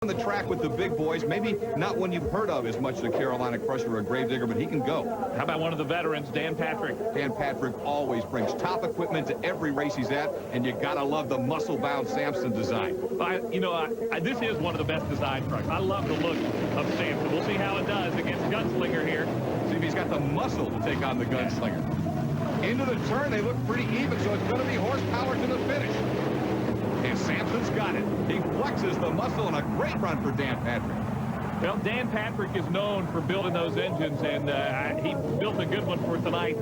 On the track with the big boys, maybe not one you've heard of as much as a Carolina Crusher or a Gravedigger, but he can go. How about one of the veterans, Dan Patrick? Dan Patrick always brings top equipment to every race he's at, and you gotta love the muscle-bound Samson design. This is one of the best design trucks. I love the look of Samson. We'll see how it does against Gunslinger here. See if he's got the muscle to take on the Gunslinger. Into the turn, they look pretty even, so it's going to be horsepower to the finish. And Samson's got it. He flexes the muscle, and a great run for Dan Patrick. Well, Dan Patrick is known for building those engines, and he built a good one for tonight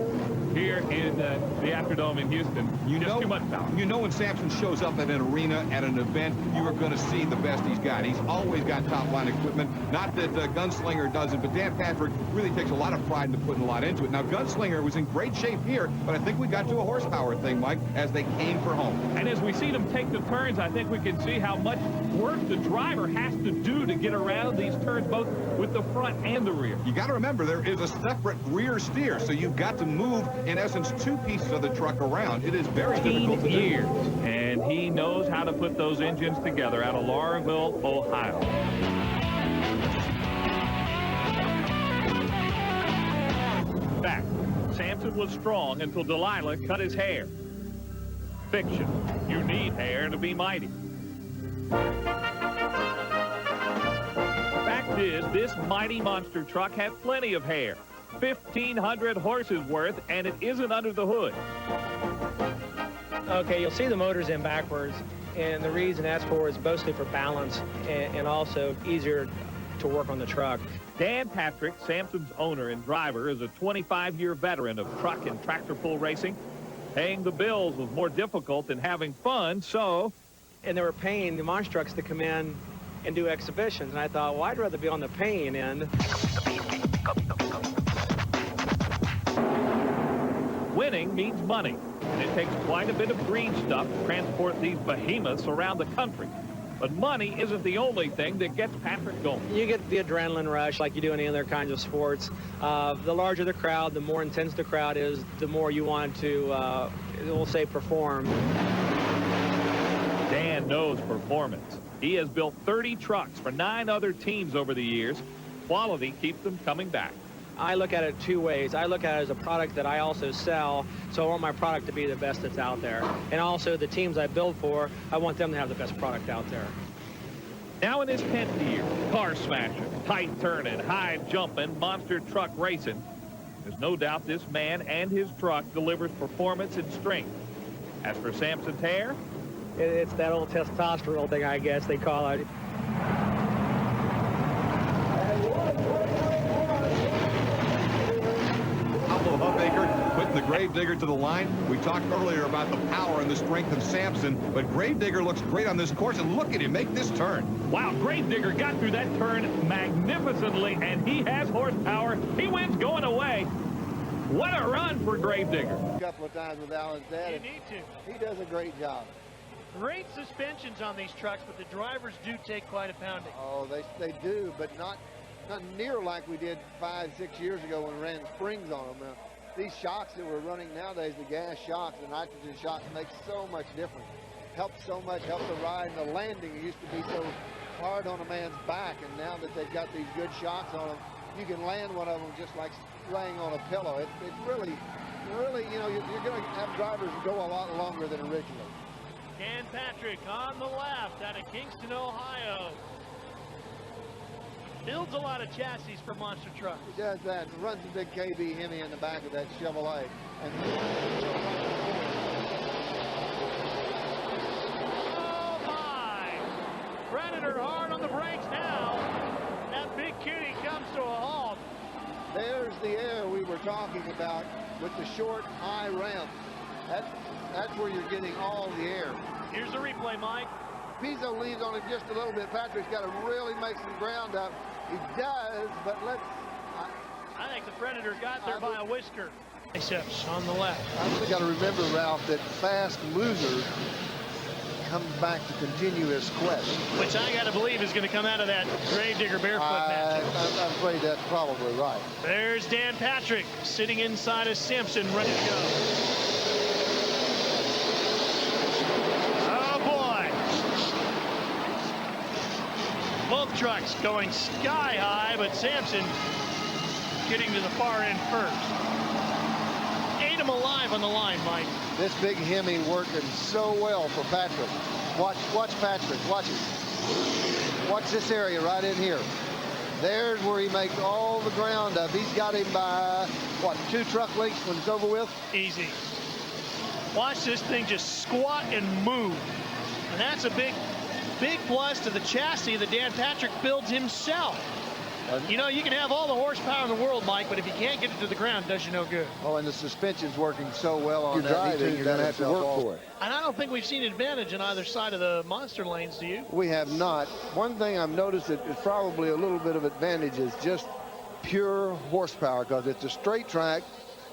here in the Astrodome in Houston. Just too much power. You know when Samson shows up at an arena, at an event, you are going to see the best he's got. He's always got top-line equipment. Not that Gunslinger doesn't, but Dan Patrick really takes a lot of pride in putting a lot into it. Now, Gunslinger was in great shape here, but I think we got to a horsepower thing, Mike, as they came for home. And as we see them take the turns, I think we can see how much work the driver has to do to get around these turns, both with the front and the rear. You got to remember, there is a separate rear steer, so you've got to move, in essence, two pieces of the truck around. It is very difficult to do. And he knows how to put those engines together out of Laurelville, Ohio. In fact, Samson was strong until Delilah cut his hair. Fiction. You need hair to be mighty. Fact is, this mighty monster truck had plenty of hair. 1,500 horses worth, and it isn't under the hood. Okay, you'll see the motors in backwards, and the reason that's for is mostly for balance and also easier to work on the truck. Dan Patrick, Samson's owner and driver, is a 25-year veteran of truck and tractor pull racing. Paying the bills was more difficult than having fun, so... And they were paying the monster trucks to come in and do exhibitions, and I thought, well, I'd rather be on the paying end. Winning means money, and it takes quite a bit of green stuff to transport these behemoths around the country. But money isn't the only thing that gets Patrick going. You get the adrenaline rush like you do in any other kinds of sports. The larger the crowd, the more intense the crowd is, the more you want to, we'll say, perform. Dan knows performance. He has built 30 trucks for 9 other teams over the years. Quality keeps them coming back. I look at it two ways. I look at it as a product that I also sell, so I want my product to be the best that's out there. And also the teams I build for, I want them to have the best product out there. Now in his 10th year, car smashing, tight turning, high jumping, monster truck racing. There's no doubt this man and his truck delivers performance and strength. As for Samson's hair, it's that old testosterone thing, I guess they call it. Putting the Gravedigger to the line. We talked earlier about the power and the strength of Samson, but Gravedigger looks great on this course, and look at him make this turn. Wow, Gravedigger got through that turn magnificently, and he has horsepower. He wins going away. What a run for Gravedigger. A couple of times with Alan's dad. You need to. He does a great job. Great suspensions on these trucks, but the drivers do take quite a pounding. Oh, they do, but not near like we did 5, 6 years ago when we ran springs on them. These shocks that we're running nowadays, the gas shocks, the nitrogen shocks, make so much difference. Helps so much, helps the ride and the landing. It used to be so hard on a man's back, and now that they've got these good shocks on them, you can land one of them just like laying on a pillow. It's really, you know, you're going to have drivers go a lot longer than originally. Dan Patrick on the left out of Kingston, Ohio. Builds a lot of chassis for monster trucks. He does that. Runs a big KB Hemi in the back of that Chevrolet. And oh my! Predator hard on the brakes now. That big kitty comes to a halt. There's the air we were talking about with the short, high ramp. That's where you're getting all the air. Here's the replay, Mike. Pizzo leans on it just a little bit. Patrick's got to really make some ground up. He does, but I think the Predator got there by a whisker. Biceps on the left. I've got to remember, Ralph, that fast loser comes back to continue his quest. Which I got to believe is going to come out of that Gravedigger barefoot match. I'm afraid that's probably right. There's Dan Patrick sitting inside of Samson, ready to go. Both trucks going sky high, but Samson getting to the far end first. Ate him alive on the line, Mike. This big Hemi working so well for Patrick. Watch Patrick. Watch it. Watch this area right in here. There's where he makes all the ground up. He's got him by, what, 2 truck lengths when it's over with? Easy. Watch this thing just squat and move. And that's a big plus to the chassis that Dan Patrick builds himself. You know, you can have all the horsepower in the world, Mike, but if you can't get it to the ground, it does you no good. Oh, and the suspension's working so well on that. Driving, you're going to have to work for it. And I don't think we've seen advantage on either side of the monster lanes, do you? We have not. One thing I've noticed that is probably a little bit of advantage is just pure horsepower, because it's a straight track,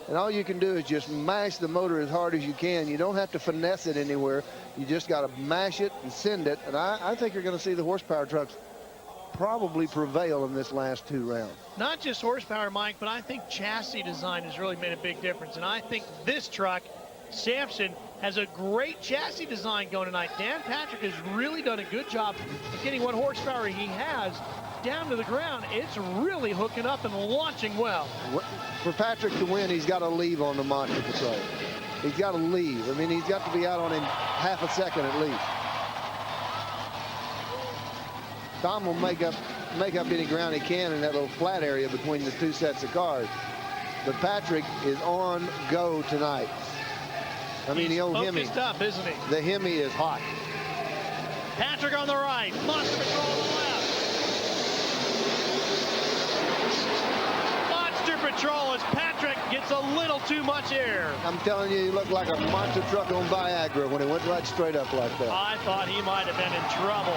and all you can do is just mash the motor as hard as you can. You don't have to finesse it anywhere. You just got to mash it and send it. And I think you're going to see the horsepower trucks probably prevail in this last 2 rounds. Not just horsepower, Mike, but I think chassis design has really made a big difference. And I think this truck, Samson, has a great chassis design going tonight. Dan Patrick has really done a good job of getting what horsepower he has down to the ground. It's really hooking up and launching well. For Patrick to win, he's got to leave on the Monster Patrol. He's got to leave. I mean, he's got to be out on him half a second at least. Tom will make up any ground he can in that little flat area between the 2 sets of cars. But Patrick is on go tonight. I mean, the old Hemi. He's focused up, isn't he? The Hemi is hot. Patrick on the right, Monster Patrol on the left. Monster Patrol as Patrick gets a little too much air. I'm telling you, he looked like a monster truck on Viagra when he went right straight up like that. I thought he might have been in trouble.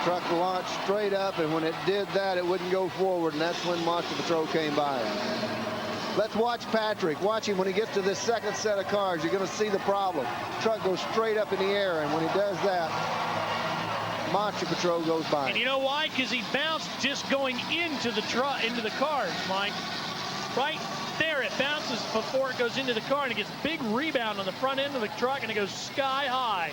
Truck launched straight up, and when it did that, it wouldn't go forward, and that's when Monster Patrol came by. Let's watch Patrick. Watch him when he gets to this second set of cars. You're going to see the problem. Truck goes straight up in the air, and when he does that, Monster Patrol goes by. And you know why? Because he bounced just going into the cars, Mike. Right there, it bounces before it goes into the car, and it gets big rebound on the front end of the truck, and it goes sky high.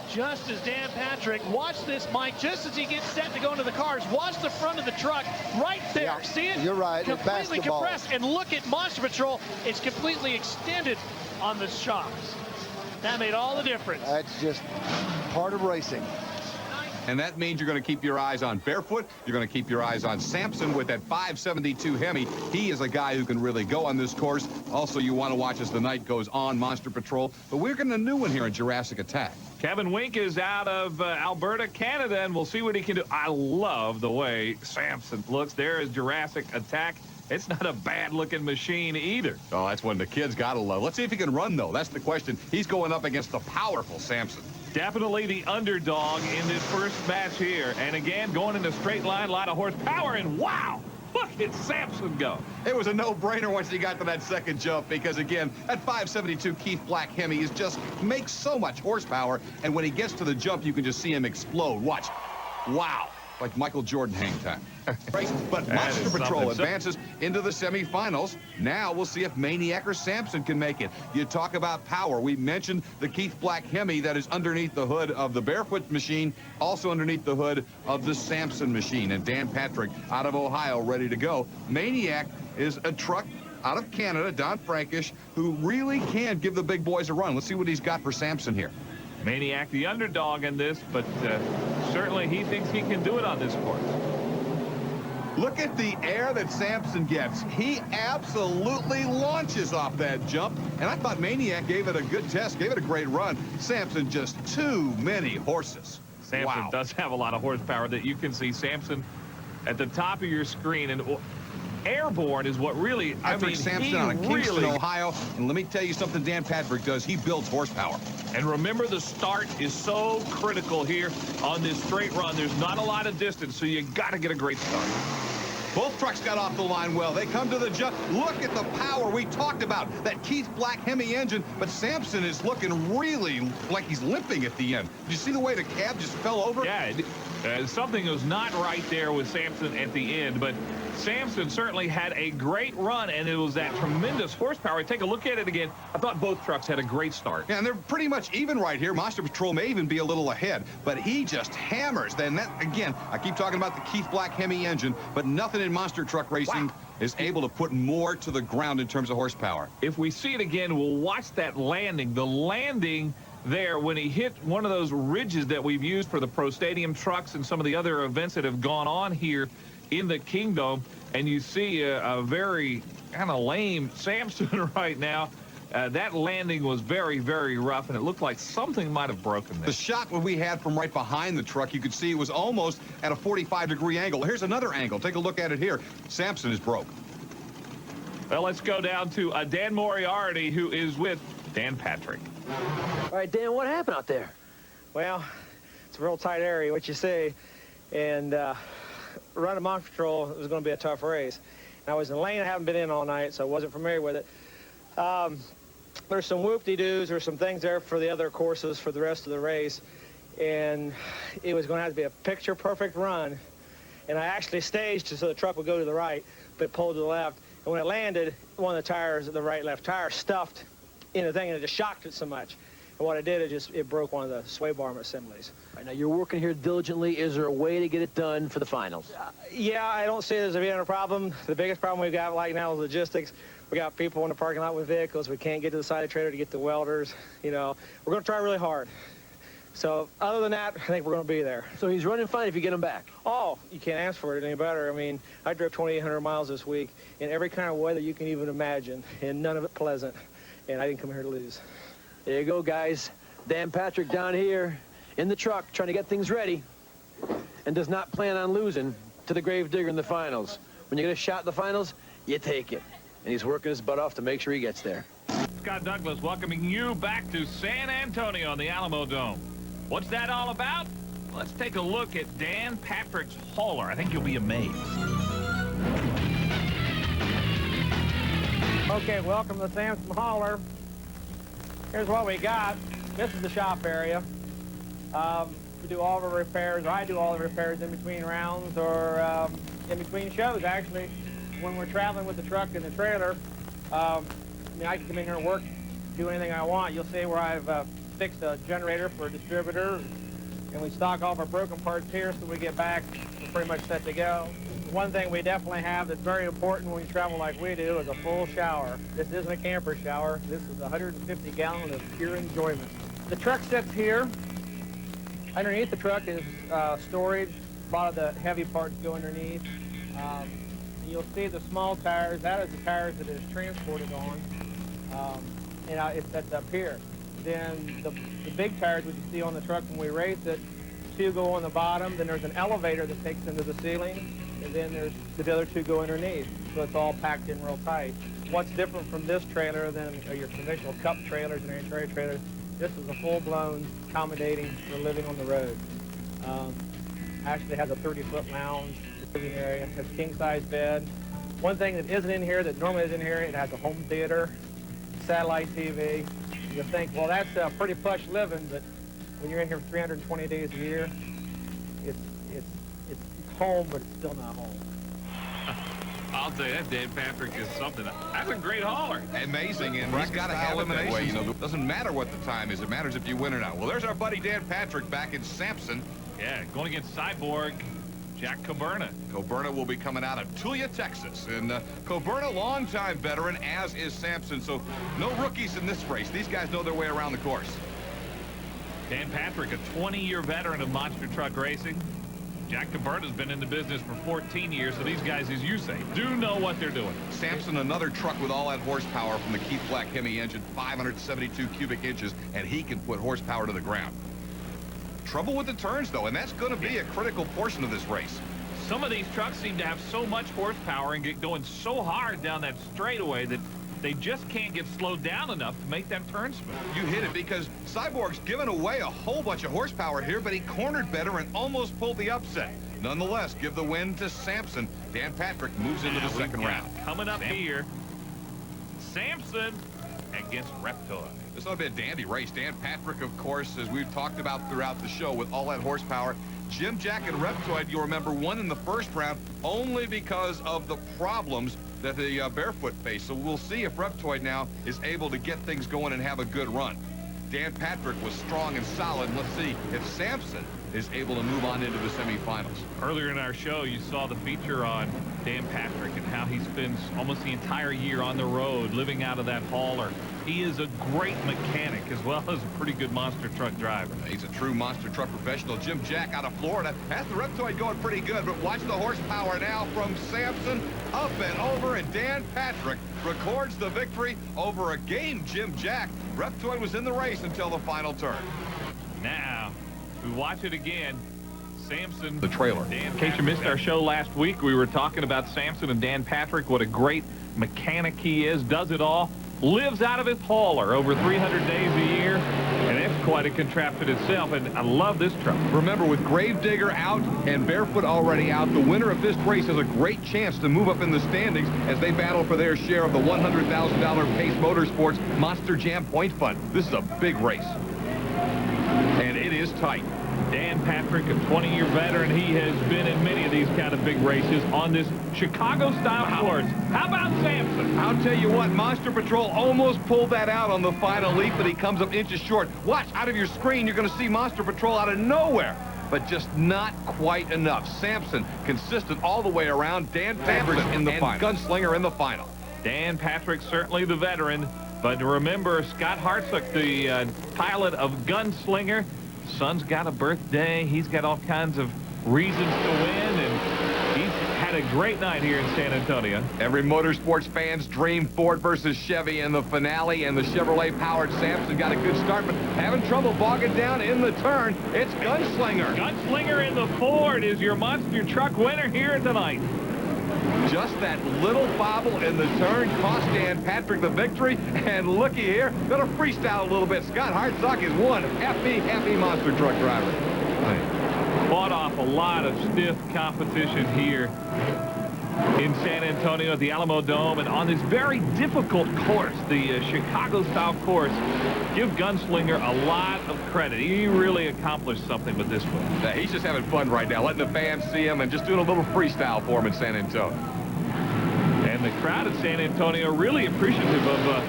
Just as Dan Patrick, watch this, Mike, just as he gets set to go into the cars, watch the front of the truck right there. Yeah, see it? You're right. Completely compressed. And look at Monster Patrol. It's completely extended on the shocks. That made all the difference. That's just part of racing. And that means you're going to keep your eyes on Barefoot. You're going to keep your eyes on Samson with that 572 Hemi. He is a guy who can really go on this course. Also, you want to watch as the night goes on, Monster Patrol. But we're getting a new one here in Jurassic Attack. Kevin Wink is out of Alberta, Canada, and we'll see what he can do. I love the way Samson looks. There is Jurassic Attack. It's not a bad-looking machine either. Oh, that's one the kids got to love. Let's see if he can run, though. That's the question. He's going up against the powerful Samson. Definitely the underdog in this first match here. And again, going in a straight line, a lot of horsepower, and wow! Look at Samson go. It was a no-brainer once he got to that second jump because, again, that 572 Keith Black Hemi is just makes so much horsepower, and when he gets to the jump, you can just see him explode. Watch. Wow. Like Michael Jordan hang time. But Monster Patrol advances into the semifinals. Now we'll see if Maniac or Samson can make it. You talk about power. We mentioned the Keith Black Hemi that is underneath the hood of the Barefoot machine, also underneath the hood of the Samson machine. And Dan Patrick out of Ohio ready to go. Maniac is a truck out of Canada, Don Frankish, who really can give the big boys a run. Let's see what he's got for Samson here. Maniac the underdog in this, but certainly he thinks he can do it on this course. Look at the air that Samson gets. He absolutely launches off that jump. And I thought Maniac gave it a good test, gave it a great run. Samson just too many horses. Samson does have a lot of horsepower that you can see. Samson at the top of your screen, and airborne is what really, I mean, Samson out of Kingston, Ohio. And let me tell you something Dan Patrick does. He builds horsepower. And remember, the start is so critical here on this straight run. There's not a lot of distance, so you got to get a great start. Both trucks got off the line well. They come to the jump. Look at the power we talked about. That Keith Black Hemi engine. But Samson is looking really like he's limping at the end. Did you see the way the cab just fell over? Yeah, something was not right there with Samson at the end. But Samson certainly had a great run, and it was that tremendous horsepower. Take a look at it again. I thought both trucks had a great start. Yeah, and they're pretty much even right here. Monster Patrol may even be a little ahead, but he just hammers. Then that, again, I keep talking about the Keith Black Hemi engine, but nothing in monster truck racing is able to put more to the ground in terms of horsepower. If we see it again, we'll watch that landing. The landing there when he hit one of those ridges that we've used for the Pro Stadium trucks and some of the other events that have gone on here in the Kingdom, and you see a very kind of lame Samson right now. That landing was very, very rough, and it looked like something might have broken there. The shot we had from right behind the truck, you could see it was almost at a 45-degree angle. Here's another angle. Take a look at it here. Samson is broke. Well, let's go down to Dan Moriarty, who is with Dan Patrick. All right, Dan, what happened out there? Well, it's a real tight area, what you see, and running Monster Patrol, it was going to be a tough race. And I was in a lane I haven't been in all night, so I wasn't familiar with it. There's some whoop-de-doos or some things there for the other courses for the rest of the race, and it was going to have to be a picture-perfect run. And I actually staged so the truck would go to the right, but pulled to the left. And when it landed, one of the tires, the right-left tire, stuffed in the thing, and it just shocked it so much. And what it did, it broke one of the sway bar assemblies. All right, now, you're working here diligently. Is there a way to get it done for the finals? Yeah, I don't see it as being a problem. The biggest problem we've got right now is logistics. We got people in the parking lot with vehicles. We can't get to the side of the trailer to get the welders. You know, we're going to try really hard. So other than that, I think we're going to be there. So he's running fine if you get him back. Oh, you can't ask for it any better. I mean, I drove 2,800 miles this week in every kind of weather you can even imagine, and none of it pleasant. And I didn't come here to lose. There you go, guys. Dan Patrick down here in the truck trying to get things ready and does not plan on losing to the Gravedigger in the finals. When you get a shot in the finals, you take it. And he's working his butt off to make sure he gets there. Scott Douglas welcoming you back to San Antonio on the Alamo Dome. What's that all about? Let's take a look at Dan Patrick's hauler. I think you'll be amazed. Okay, welcome to Samson Hauler. Here's what we got. This is the shop area. We do all the repairs, or I do all the repairs in between rounds or in between shows, actually. When we're traveling with the truck and the trailer, I mean, I can come in here and work, do anything I want. You'll see where I've fixed a generator for a distributor, and we stock all of our broken parts here, so when we get back, we're pretty much set to go. One thing we definitely have that's very important when you travel like we do is a full shower. This isn't a camper shower. This is 150 gallons of pure enjoyment. The truck sits here. Underneath the truck is storage. A lot of the heavy parts go underneath. You'll see the small tires. That is the tires that it is transported on. That's up here. Then the big tires, which you see on the truck when we race it, two go on the bottom. Then there's an elevator that takes them to the ceiling. And then there's the other two go underneath. So it's all packed in real tight. What's different from this trailer than your conventional cup trailers and anti trailers, this is a full-blown accommodating for living on the road. Actually has a 30-foot lounge living area, has a king-size bed. One thing that isn't in here that normally is in here, it has a home theater, satellite TV. You'll think, well, that's pretty plush living, but when you're in here 320 days a year, it's home, but it's still not home. I'll tell you that Dan Patrick is something. That's a great hauler. Amazing, and he's got to have it that way. You know, it doesn't matter what the time is. It matters if you win or not. Well, there's our buddy Dan Patrick back in Samson. Yeah, going against Cyborg, Jack Coburna. Coburna will be coming out of Tulia, Texas. And Coburna, longtime veteran, as is Samson. So no rookies in this race. These guys know their way around the course. Dan Patrick, a 20-year veteran of monster truck racing. Jack Coburna's been in the business for 14 years, so these guys, as you say, do know what they're doing. Samson, another truck with all that horsepower from the Keith Black Hemi engine, 572 cubic inches, and he can put horsepower to the ground. Trouble with the turns, though, and that's going to be a critical portion of this race. Some of these trucks seem to have so much horsepower and get going so hard down that straightaway that they just can't get slowed down enough to make that turn smooth. You hit it, because Cyborg's given away a whole bunch of horsepower here, but he cornered better and almost pulled the upset. Nonetheless, give the win to Samson. Dan Patrick moves into the second round. Coming up here, Samson against Reptoid. This will be a dandy race. Dan Patrick, of course, as we've talked about throughout the show, with all that horsepower. Jim Jack and Reptoid, you'll remember, won in the first round only because of the problems that the Barefoot faced. So we'll see if Reptoid now is able to get things going and have a good run. Dan Patrick was strong and solid. Let's see if Samson is able to move on into the semifinals. Earlier in our show, you saw the feature on Dan Patrick and how he spends almost the entire year on the road, living out of that hauler. He is a great mechanic as well as a pretty good monster truck driver. He's a true monster truck professional. Jim Jack out of Florida has the Reptoid going pretty good, but watch the horsepower now from Samson, up and over, and Dan Patrick records the victory over a game Jim Jack. Reptoid was in the race until the final turn. Now, we watch it again. Samson, the trailer. In case you missed our show last week, we were talking about Samson and Dan Patrick, what a great mechanic he is, does it all, lives out of his hauler over 300 days a year, and that's quite a contraption itself, and I love this truck. Remember, with Gravedigger out and Barefoot already out, the winner of this race has a great chance to move up in the standings as they battle for their share of the $100,000 Pace Motorsports Monster Jam Point Fund. This is a big race, and it is tight. Dan Patrick, a 20-year veteran, he has been in many of these kind of big races on this Chicago-style course. How about Samson? I'll tell you what, Monster Patrol almost pulled that out on the final leap, but he comes up inches short. Watch, out of your screen, you're going to see Monster Patrol out of nowhere, but just not quite enough. Samson, consistent all the way around. Dan Patrick in the final. Gunslinger in the final. Dan Patrick, certainly the veteran, but remember, Scott Hartsook, the pilot of Gunslinger, son's got a birthday. He's got all kinds of reasons to win, and he's had a great night here in San Antonio. Every motorsports fan's dream, Ford versus Chevy in the finale, and the Chevrolet-powered Samson got a good start, but having trouble bogging down in the turn. It's Gunslinger. Gunslinger in the Ford is your monster truck winner here tonight. Just that little bobble in the turn cost Dan Patrick the victory, and looky here, gonna freestyle a little bit. Scott Hartsock is one happy monster truck driver. Fought off a lot of stiff competition here in San Antonio at the Alamo Dome, and on this very difficult course, the Chicago-style course. Give Gunslinger a lot of credit. He really accomplished something with this one. He's just having fun right now, letting the fans see him and just doing a little freestyle for him in San Antonio. And the crowd at San Antonio really appreciative of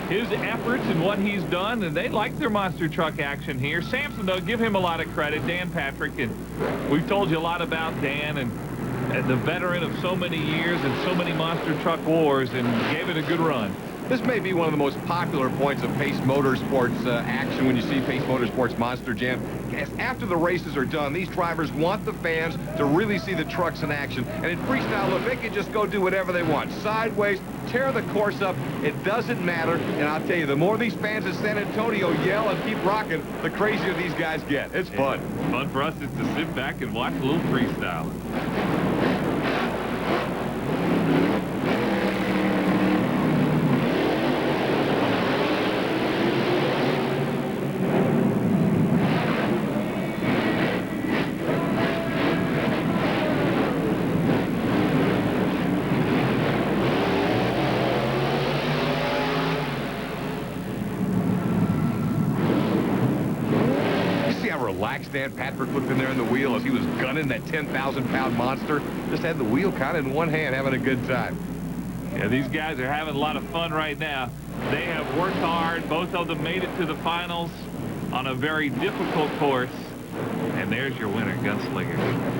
his efforts and what he's done, and they like their monster truck action here. Samson, though, give him a lot of credit. Dan Patrick, and we've told you a lot about Dan, and the veteran of so many years and so many monster truck wars, and gave it a good run. This may be one of the most popular points of Pace Motorsports action when you see Pace Motorsports Monster Jam. As after the races are done, these drivers want the fans to really see the trucks in action. And in freestyle, look, they can just go do whatever they want. Sideways, tear the course up. It doesn't matter. And I'll tell you, the more these fans in San Antonio yell and keep rocking, the crazier these guys get. It's fun. Fun for us is to sit back and watch a little freestyle. Relaxed Dan Patrick looked in there in the wheel as he was gunning that 10,000-pound monster. Just had the wheel kind of in one hand, having a good time. Yeah, these guys are having a lot of fun right now. They have worked hard. Both of them made it to the finals on a very difficult course. And there's your winner, Gunslinger.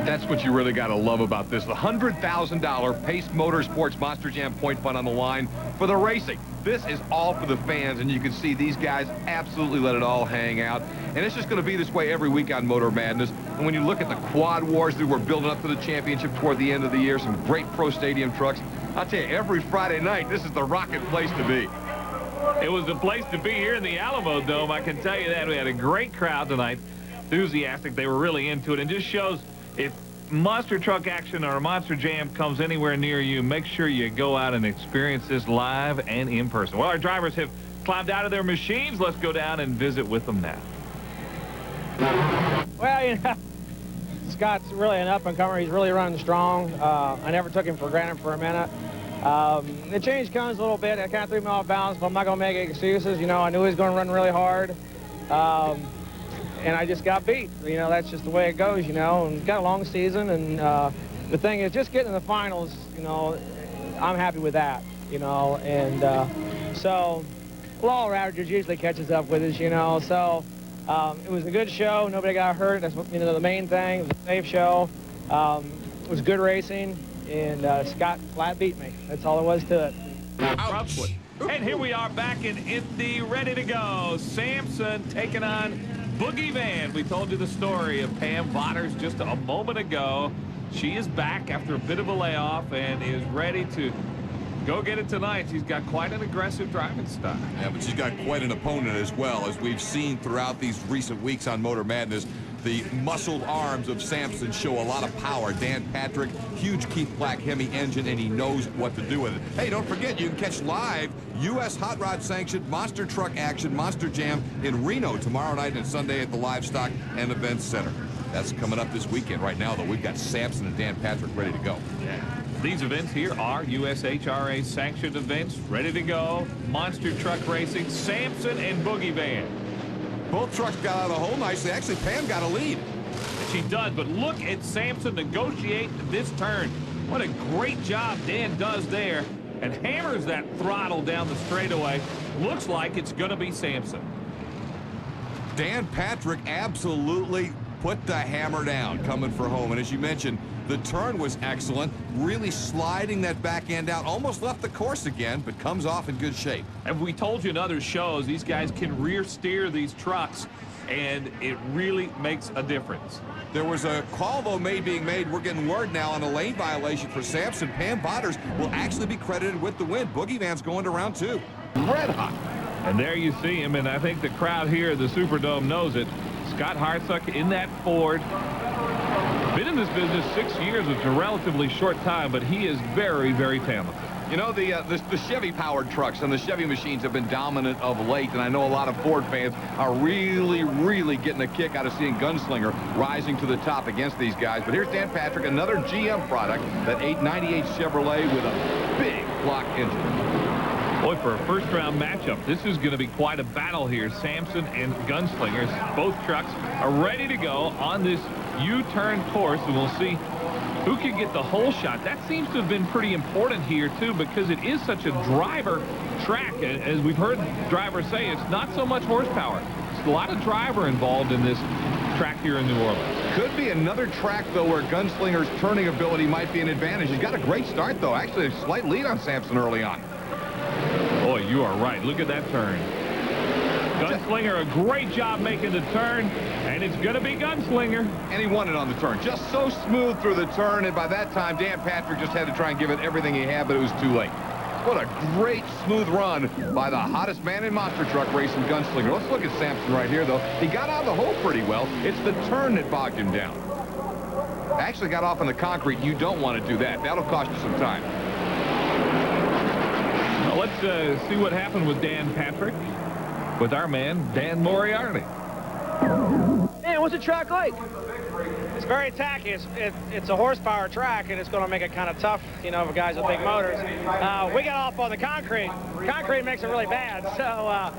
That's what you really got to love about this. The $100,000 Pace Motorsports Monster Jam Point Fund on the line for the racing. This is all for the fans, and you can see these guys absolutely let it all hang out. And it's just going to be this way every week on Motor Madness. And when you look at the quad wars that we're building up to the championship toward the end of the year, some great pro stadium trucks. I'll tell you, every Friday night, this is the rocking place to be. It was the place to be here in the Alamo Dome, I can tell you that. We had a great crowd tonight, enthusiastic. They were really into it, and just shows if monster truck action or a monster jam comes anywhere near you, make sure you go out and experience this live and in person. Well, our drivers have climbed out of their machines. Let's go down and visit with them now. Well, you know, Scott's really an up-and-comer. He's really running strong. I never took him for granted for a minute. The change comes a little bit. I kind of threw me off balance, but I'm not going to make excuses. You know, I knew he was going to run really hard. And I just got beat. You know, that's just the way it goes, you know. And got a long season. And the thing is, just getting in the finals, you know, I'm happy with that, you know. And so law of averages usually catches up with us, you know. So it was a good show. Nobody got hurt. That's, you know, the main thing. It was a safe show. It was good racing. And Scott flat beat me. That's all there was to it. Ouch. And here we are back in Indy, ready to go. Samson taking on Boogie Van. We told you the story of Pam Waters just a moment ago. She is back after a bit of a layoff and is ready to go get it tonight. She's got quite an aggressive driving style. Yeah, but she's got quite an opponent as well, as we've seen throughout these recent weeks on Motor Madness. The muscled arms of Samson show a lot of power. Dan Patrick, huge Keith Black Hemi engine, and he knows what to do with it. Hey, don't forget, you can catch live U.S. Hot Rod sanctioned monster truck action, Monster Jam in Reno tomorrow night and Sunday at the Livestock and Events Center. That's coming up this weekend. Right now, though, we've got Samson and Dan Patrick ready to go. Yeah. These events here are USHRA sanctioned events, ready to go. Monster truck racing, Samson and Boogie Van. Both trucks got out of the hole nicely. Actually, Pam got a lead. She does, but look at Samson negotiate this turn. What a great job Dan does there, and hammers that throttle down the straightaway. Looks like it's going to be Samson. Dan Patrick absolutely put the hammer down coming for home. And as you mentioned, the turn was excellent, really sliding that back end out. Almost left the course again, but comes off in good shape. And we told you in other shows, these guys can rear steer these trucks, and it really makes a difference. There was a call, though, being made. We're getting word now on a lane violation for Samson. Pam Waters will actually be credited with the win. Boogie Van's going to round 2. Red hot. And there you see him, and I think the crowd here at the Superdome knows it. Scott Hartsuck in that Ford. Been in this business 6 years. It's a relatively short time, but he is very, very talented. You know, the Chevy-powered trucks and the Chevy machines have been dominant of late, and I know a lot of Ford fans are really, really getting a kick out of seeing Gunslinger rising to the top against these guys. But here's Dan Patrick, another GM product, that 898 Chevrolet with a big block engine. Boy, for a first-round matchup, this is going to be quite a battle here. Samson and Gunslingers, both trucks are ready to go on this U-turn course, and we'll see who can get the hole shot. That seems to have been pretty important here, too, because it is such a driver track. As we've heard drivers say, it's not so much horsepower. It's a lot of driver involved in this track here in New Orleans. Could be another track, though, where Gunslinger's turning ability might be an advantage. He's got a great start, though. Actually, a slight lead on Samson early on. Boy, you are right. Look at that turn. Gunslinger, a great job making the turn, and it's going to be Gunslinger. And he won it on the turn. Just so smooth through the turn, and by that time, Dan Patrick just had to try and give it everything he had, but it was too late. What a great, smooth run by the hottest man in monster truck racing, Gunslinger. Let's look at Samson right here, though. He got out of the hole pretty well. It's the turn that bogged him down. Actually got off on the concrete. You don't want to do that. That'll cost you some time. Well, let's see what happened with Dan Patrick with our man, Dan Moriarty. Man, what's the track like? It's very tacky. It's a horsepower track, and it's going to make it kind of tough, you know, for guys with big motors. We got off on the concrete. Concrete makes it really bad. So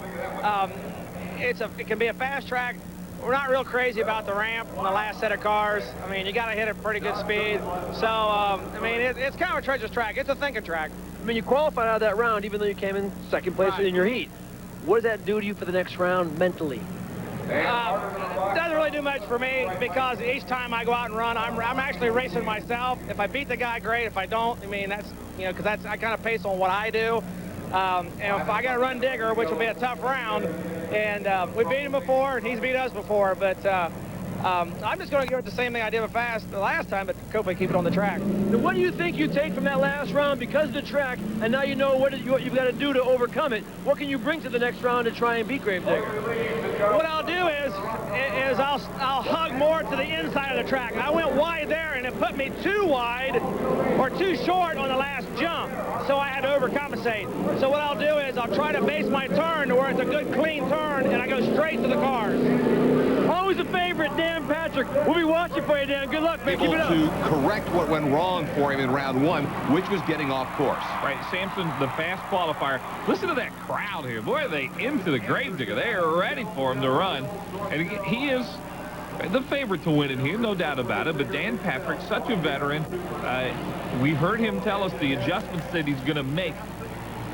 it can be a fast track. We're not real crazy about the ramp on the last set of cars. I mean, you got to hit at pretty good speed. So, I mean, it's kind of a treacherous track. It's a thinking track. I mean, you qualified out of that round even though you came in second place in your heat. What does that do to you for the next round mentally? Doesn't really do much for me because each time I go out and run, I'm actually racing myself. If I beat the guy, great. If I don't, I mean, that's, you know, because I kind of pace on what I do. And if I got to run Digger, which will be a tough round, and we beat him before, and he's beat us before, but I'm just going to give it the same thing I did with Fast the last time, but hopefully keep it on the track. Now, what do you think you take from that last round because of the track, and now you know what you've got to do to overcome it? What can you bring to the next round to try and beat Gravedigger? What I'll do is I'll hug more to the inside of the track. I went wide there, and it put me too wide or too short on the last jump, so I had to overcompensate. So what I'll do is I'll try to base my turn to where it's a good clean turn, and I go straight to the cars. Always a favorite, Dan Patrick. We'll be watching for you, Dan. Good luck, man. Keep Able it up. to correct what went wrong for him in round one, which was getting off course. Right, Samson, the fast qualifier. Listen to that crowd here. Boy, are they into the Gravedigger. They are ready for him to run. And he is the favorite to win it here, no doubt about it. But Dan Patrick, such a veteran. We heard him tell us the adjustments that he's going to make.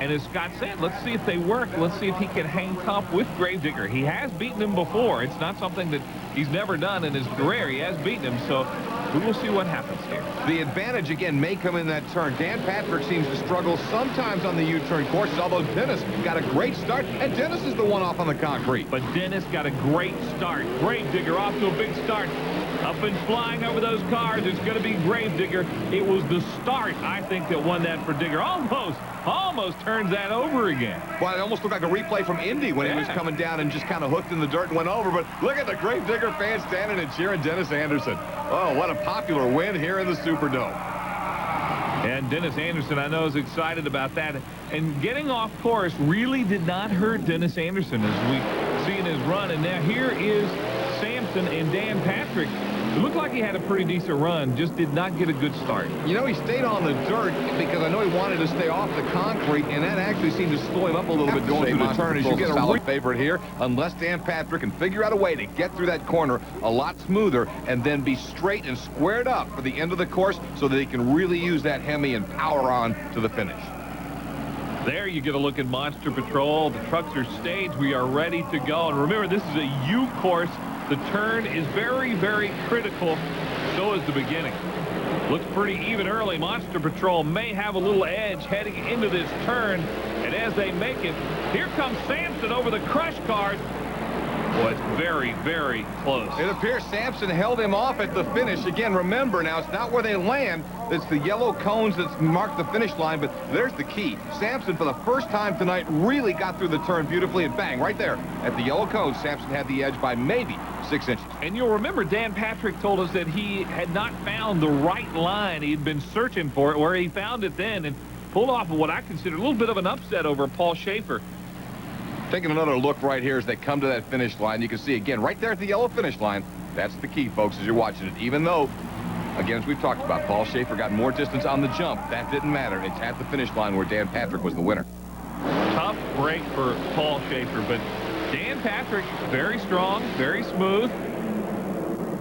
And as Scott said, let's see if they work. Let's see if he can hang tough with Gravedigger. He has beaten him before. It's not something that he's never done in his career. He has beaten him, so we will see what happens here. The advantage, again, may come in that turn. Dan Patrick seems to struggle sometimes on the U-turn courses, although Dennis got a great start, and Dennis is the one off on the concrete. But Dennis got a great start. Gravedigger off to a big start. Up and flying over those cars. It's going to be Gravedigger. It was the start, I think, that won that for Digger. Almost turns that over again. Well, it almost looked like a replay from Indy when he was coming down and just kind of hooked in the dirt and went over. But look at the Gravedigger fans standing and cheering Dennis Anderson. Oh, what a popular win here in the Superdome. And Dennis Anderson, I know, is excited about that. And getting off course really did not hurt Dennis Anderson, as we see in his run. And now here is Samson and Dan Patrick. It looked like he had a pretty decent run, just did not get a good start. You know, he stayed on the dirt because I know he wanted to stay off the concrete, and that actually seemed to slow him up a little bit going through the turn. As you get a solid favorite here, unless Dan Patrick can figure out a way to get through that corner a lot smoother and then be straight and squared up for the end of the course so that he can really use that Hemi and power on to the finish. There you get a look at Monster Patrol. The trucks are staged. We are ready to go. And remember, this is a U course. The turn is very, very critical. So is the beginning. Looks pretty even early. Monster Patrol may have a little edge heading into this turn. And as they make it, here comes Samson over the crush cars. Boy, it's very, very close. It appears Samson held him off at the finish. Again, remember now, it's not where they land. It's the yellow cones that mark the finish line, but there's the key. Samson, for the first time tonight, really got through the turn beautifully, and bang, right there at the yellow cones, Samson had the edge by maybe 6 inches. And you'll remember Dan Patrick told us that he had not found the right line. He'd been searching for it, where he found it then and pulled off what I consider a little bit of an upset over Paul Schaefer. Taking another look right here as they come to that finish line. You can see, again, right there at the yellow finish line. That's the key, folks, as you're watching it. Even though, again, as we've talked about, Paul Schaefer got more distance on the jump. That didn't matter. It's at the finish line where Dan Patrick was the winner. Tough break for Paul Schaefer, but Dan Patrick, very strong, very smooth.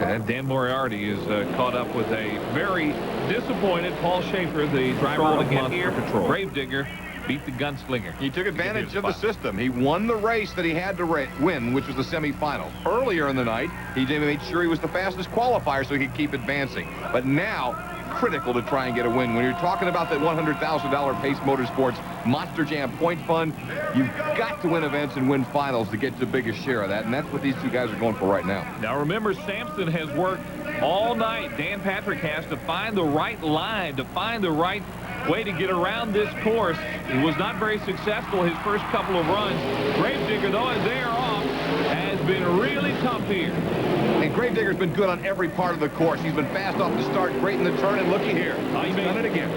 And Dan Moriarty is caught up with a very disappointed Paul Schaefer, the driver of Monster Patrol. Gravedigger beat the gunslinger. He took advantage of the system. He won the race that he had to win, which was the semifinal. Earlier in the night, he made sure he was the fastest qualifier so he could keep advancing. But now, critical to try and get a win. When you're talking about that $100,000 Pace Motorsports Monster Jam point fund, you've got to win events and win finals to get the biggest share of that, and that's what these two guys are going for right now. Now remember, Samson has worked all night. Dan Patrick has to find the right line, to find the right way to get around this course. He was not very successful his first couple of runs. Gravedigger, though, as they are off, has been really tough here. And Gravedigger's been good on every part of the course. He's been fast off the start, great in the turn, and looky here. He's done it again.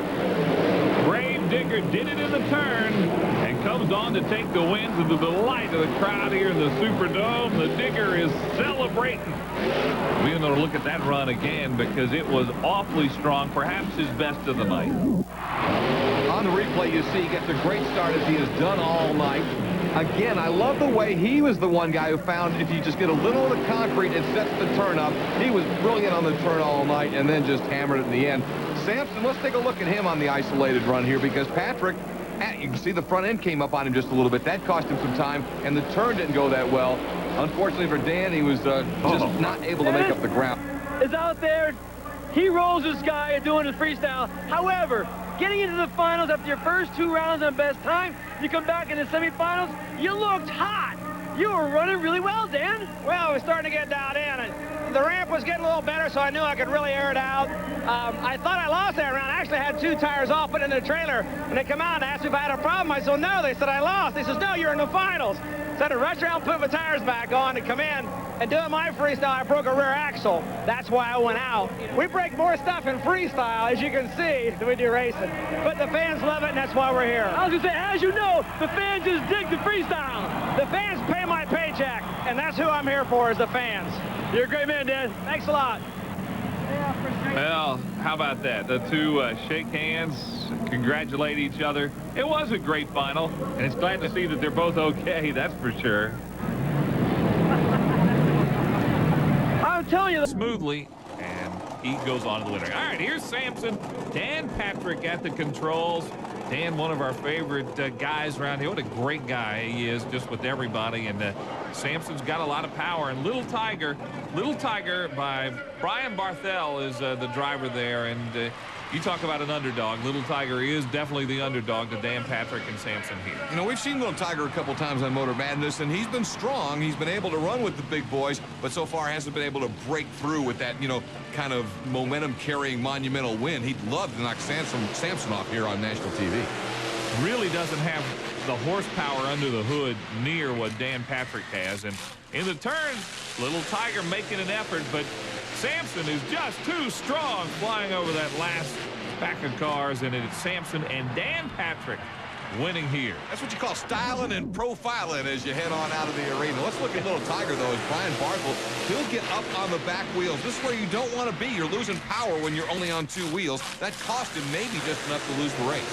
Gravedigger did it in the turn and comes on to take the wins to the delight of the crowd here in the Superdome. The Digger is celebrating. We're going to look at that run again because it was awfully strong, perhaps his best of the night. On the replay, you see he gets a great start as he has done all night. Again, I love the way he was the one guy who found if you just get a little of the concrete, it sets the turn up. He was brilliant on the turn all night and then just hammered it in the end. Samson, let's take a look at him on the isolated run here because Patrick, you can see the front end came up on him just a little bit. That cost him some time, and the turn didn't go that well. Unfortunately for Dan, he was just not able to make up the ground. Is out there. He rolls this guy doing his freestyle. However, getting into the finals after your first 2 rounds on best time, you come back in the semifinals, you looked hot. You were running really well, Dan. Well, we're starting to get dialed in. The ramp was getting a little better, so I knew I could really air it out. I thought I lost that round. I actually had 2 tires off, put in the trailer, and they come out and asked me if I had a problem. I said, no. They said I lost. They said, no, you're in the finals. So I had to rush around, put my tires back on, and come in. And doing my freestyle, I broke a rear axle. That's why I went out. We break more stuff in freestyle, as you can see, than we do racing. But the fans love it, and that's why we're here. I was going to say, as you know, the fans just dig the freestyle. The fans pay my paycheck, and that's who I'm here for, is the fans. You're a great man, Dad. Thanks a lot. Well, how about that? The two shake hands, congratulate each other. It was a great final, and it's glad to see that they're both okay, that's for sure. I'm telling you. Smoothly, and he goes on to the winner. All right, here's Samson. Dan Patrick at the controls. Dan, one of our favorite guys around here. What a great guy he is, just with everybody. And Samson's got a lot of power. And Little Tiger by Brian Barthel is the driver there. And you talk about an underdog. Little Tiger is definitely the underdog to Dan Patrick and Samson here. You know, we've seen Little Tiger a couple times on Motor Madness, and he's been strong. He's been able to run with the big boys, but so far hasn't been able to break through with that, you know, kind of momentum-carrying monumental win. He'd love to knock Samson off here on national TV. Really doesn't have the horsepower under the hood near what Dan Patrick has. And in the turn, Little Tiger making an effort, but Samson is just too strong flying over that last pack of cars, and it's Samson and Dan Patrick winning here. That's what you call styling and profiling as you head on out of the arena. Let's look at Little Tiger, though, as Brian Barthel. He'll get up on the back wheels. This is where you don't want to be. You're losing power when you're only on 2 wheels. That cost him maybe just enough to lose the race.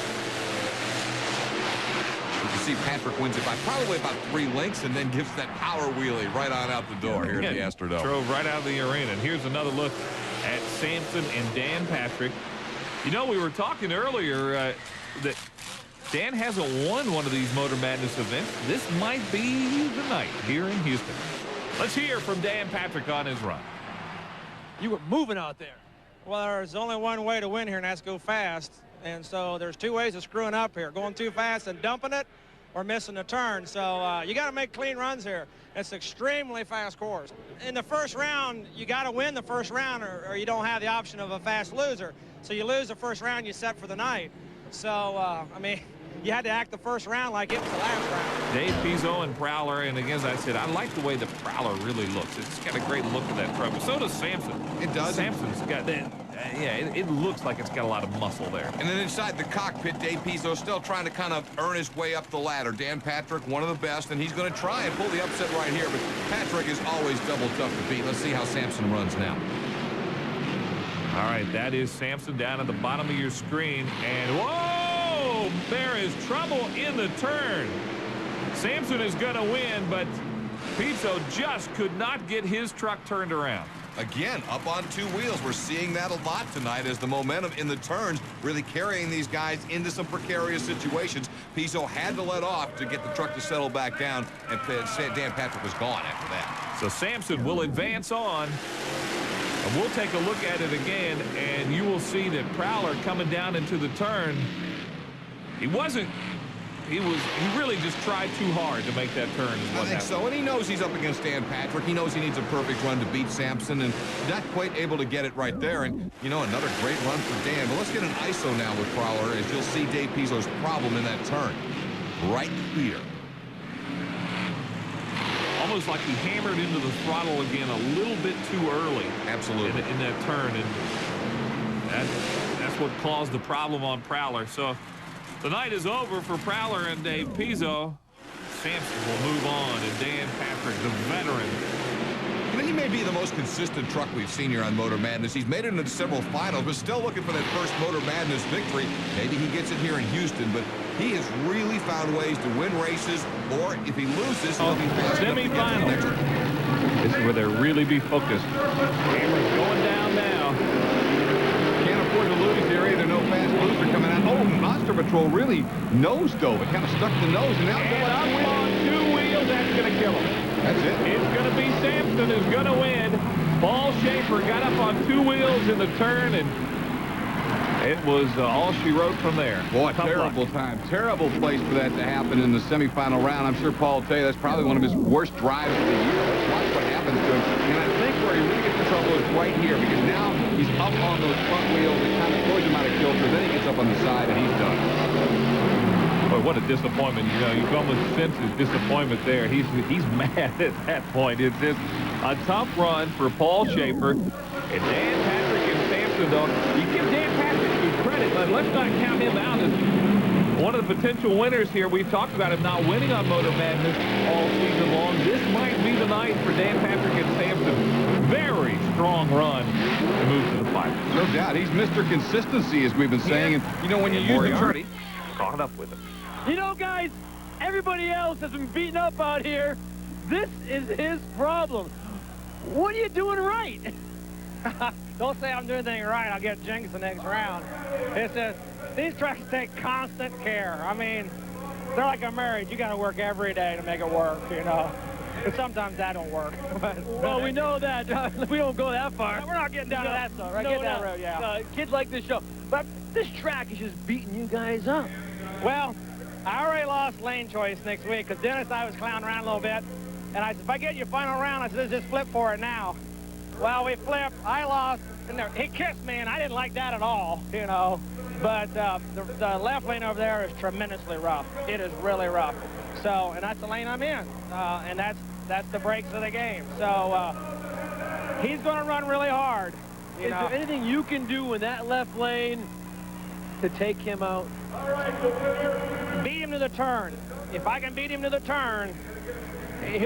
You can see Patrick wins it by probably about 3 lengths and then gives that power wheelie right on out the door here at the Astrodome. Drove right out of the arena. And here's another look at Samson and Dan Patrick. You know, we were talking earlier that Dan hasn't won one of these Motor Madness events. This might be the night here in Houston. Let's hear from Dan Patrick on his run. You were moving out there. Well, there's only one way to win here, and that's go fast. And so there's 2 ways of screwing up here, going too fast and dumping it or missing the turn. So you got to make clean runs here. It's an extremely fast course. In the first round, you got to win the first round or you don't have the option of a fast loser. So you lose the first round, you set for the night. So, I mean, you had to act the first round like it was the last round. Dave Pizzo and Prowler, and again, as I said, I like the way the Prowler really looks. It's got a great look to that truck, but so does Samson. It does. Samson's got that. Yeah, it looks like it's got a lot of muscle there. And then inside the cockpit, Dave Pizzo still trying to kind of earn his way up the ladder. Dan Patrick, one of the best, and he's going to try and pull the upset right here, but Patrick is always double tough to beat. Let's see how Samson runs now. All right, that is Samson down at the bottom of your screen, and whoa, there is trouble in the turn. Samson is going to win, but Pizzo just could not get his truck turned around. Again, up on 2 wheels. We're seeing that a lot tonight as the momentum in the turns really carrying these guys into some precarious situations. Pizzo had to let off to get the truck to settle back down, and Dan Patrick was gone after that. So Samson will advance on, and we'll take a look at it again, and you will see that Prowler coming down into the turn, he really just tried too hard to make that turn. I think so, and he knows he's up against Dan Patrick. He knows he needs a perfect run to beat Samson, and not quite able to get it right there. And, you know, another great run for Dan. But let's get an ISO now with Prowler, as you'll see Dave Pizzo's problem in that turn. Right here. Almost like he hammered into the throttle again a little bit too early. Absolutely. In that turn, and that's what caused the problem on Prowler. So the night is over for Prowler and Dave Pizzo. Samson will move on, and Dan Patrick, the veteran. You know, he may be the most consistent truck we've seen here on Motor Madness. He's made it into several finals, but still looking for that first Motor Madness victory. Maybe he gets it here in Houston, but he has really found ways to win races, or if he loses, he'll be fast enough to get to the next one. This is where they'll really be focused. Camera's going down now. Can't afford to lose here either. No fast loser coming out. Oh, Monster Patrol really nose dove. It kind of stuck the nose, and now And up on 2 wheels, that's going to kill him. that's it. It's going to be Samson who's going to win. Paul Schaefer got up on 2 wheels in the turn, and It was all she wrote from there. Boy, Tough terrible luck. time. Terrible place for that to happen in the semifinal round. I'm sure Paul will tell you that's probably one of his worst drives of the year. Let's watch what happens to him. And I think where he really gets in trouble is right here, because now he's up on those front wheels. It kind of throws him out of kilter. Then he gets up on the side, and he's done. Boy, what a disappointment. You know, you can almost sense his disappointment there. He's mad at that point. It's just a tough run for Paul Schaefer. And Dan Patrick and Samson, though, you give Dan Patrick some credit, but let's not count him out as one of the potential winners here. We've talked about him not winning on Motor Madness all season long. This might be the night for Dan Patrick and Samson. Very strong run to move to the final. No doubt. He's Mr. Consistency, as we've been saying. And, you know, when you use the Moriarty caught up with him. You know, guys, everybody else has been beaten up out here. This is his problem. What are you doing right? Don't say I'm doing anything right. I'll get jinxed the next round. It's just, these trucks take constant care. I mean, they're like a marriage. You got to work every day to make it work, you know. And sometimes that don't work. Well, we know that. We don't go that far. We're not getting down to that stuff, right? No, Get that road, yeah. Kids like this show. But this track is just beating you guys up. Well, I already lost lane choice next week because Dennis and I was clowning around a little bit. And I said, if I get you final round, I said, let's just flip for it now. Well, we flipped. I lost. And he kissed me, and I didn't like that at all, you know. But the left lane over there is tremendously rough. It is really rough. So, and that's the lane I'm in. And that's the breaks of the game. So he's going to run really hard. Is there anything you can do in that left lane to take him out? Beat him to the turn. If I can beat him to the turn, he's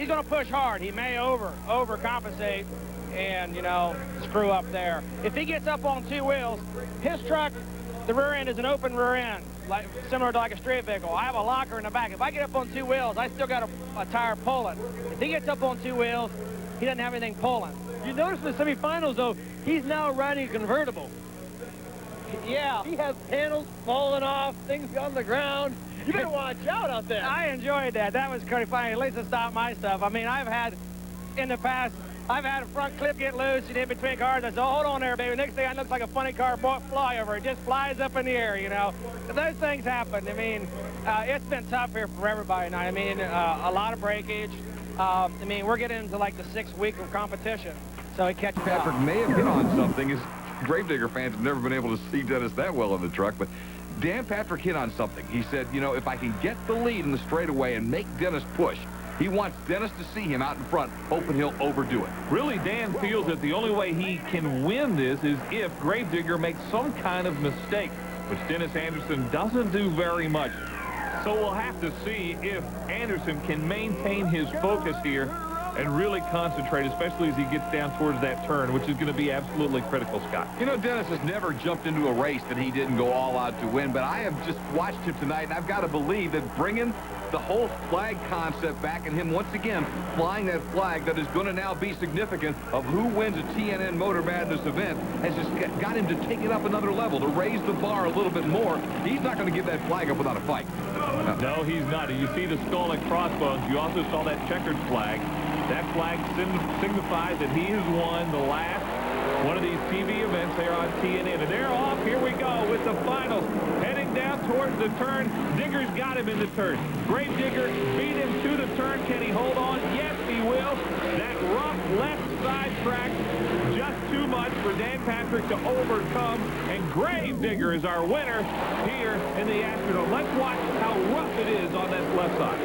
going to push hard. He may overcompensate and, you know, screw up there. If he gets up on two wheels, his truck, the rear end is an open rear end, like similar to like a street vehicle. I have a locker in the back. If I get up on two wheels, I still got a tire pulling. If he gets up on two wheels, he doesn't have anything pulling. You notice in the semifinals, though, he's now riding a convertible. Yeah. He has panels falling off, things on the ground. You better watch out there. I enjoyed that. That was pretty funny. At least it stopped my stuff. I mean, I've had, in the past, I've had a front clip get loose and in between cars. I said, oh, hold on there, baby. Next thing I looks like a funny car flyover. It just flies up in the air, you know. Those things happen. I mean, it's been tough here for everybody tonight. I mean, a lot of breakage. I mean, we're getting into like the 6th week of competition. So he catches Patrick may have hit on something. His Gravedigger fans have never been able to see Dennis that well in the truck, but Dan Patrick hit on something. He said, you know, if I can get the lead in the straightaway and make Dennis push, he wants Dennis to see him out in front, hoping he'll overdo it. Really, Dan feels that the only way he can win this is if Gravedigger makes some kind of mistake, which Dennis Anderson doesn't do very much. So we'll have to see if Anderson can maintain his focus here and really concentrate, especially as he gets down towards that turn, which is going to be absolutely critical, Scott. You know, Dennis has never jumped into a race that he didn't go all out to win, but I have just watched him tonight, and I've got to believe that bringing the whole flag concept back and him once again flying that flag that is going to now be significant of who wins a TNN Motor Madness event has just got him to take it up another level, to raise the bar a little bit more. He's not going to give that flag up without a fight. No, he's not. And you see the skull and crossbones. You also saw that checkered flag. That flag signifies that he has won the last one of these TV events there on TNN. And they're off. Here we go with the finals. Heading down towards the turn. Digger's got him in the turn. Gravedigger beat him to the turn. Can he hold on? Yes, he will. That rough left side track, just too much for Dan Patrick to overcome. And Gravedigger is our winner here in the Astrodome. Let's watch how rough it is on that left side.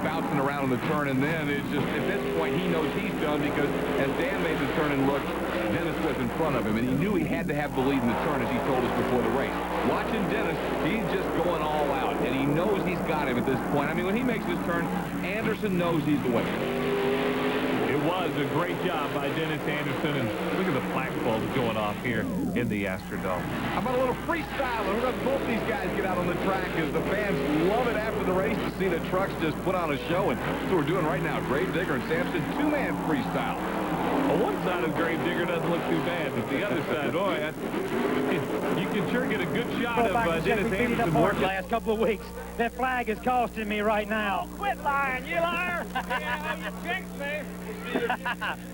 Bouncing around on the turn, and then it's just, at this point, he knows he's done, because as Dan made the turn and looked, Dennis was in front of him, and he knew he had to have the lead in the turn, as he told us before the race. Watching Dennis, he's just going all out, and he knows he's got him at this point. I mean, when he makes his turn, Anderson knows he's the winner. It was a great job by Dennis Anderson, and look at the flag bulbs going off here in the Astrodome. How about a little freestyle? We're going to both these guys get out on the track, because the fans love it after the race to see the trucks just put on a show, and that's what we're doing right now. Gravedigger and Samson, two-man freestyle. Well, one side of Gravedigger doesn't look too bad, but the other side, boy, you can sure get a good shot of Dennis Anderson working. The last couple of weeks. That flag is costing me right now. Quit lying, you liar! You jinxed me.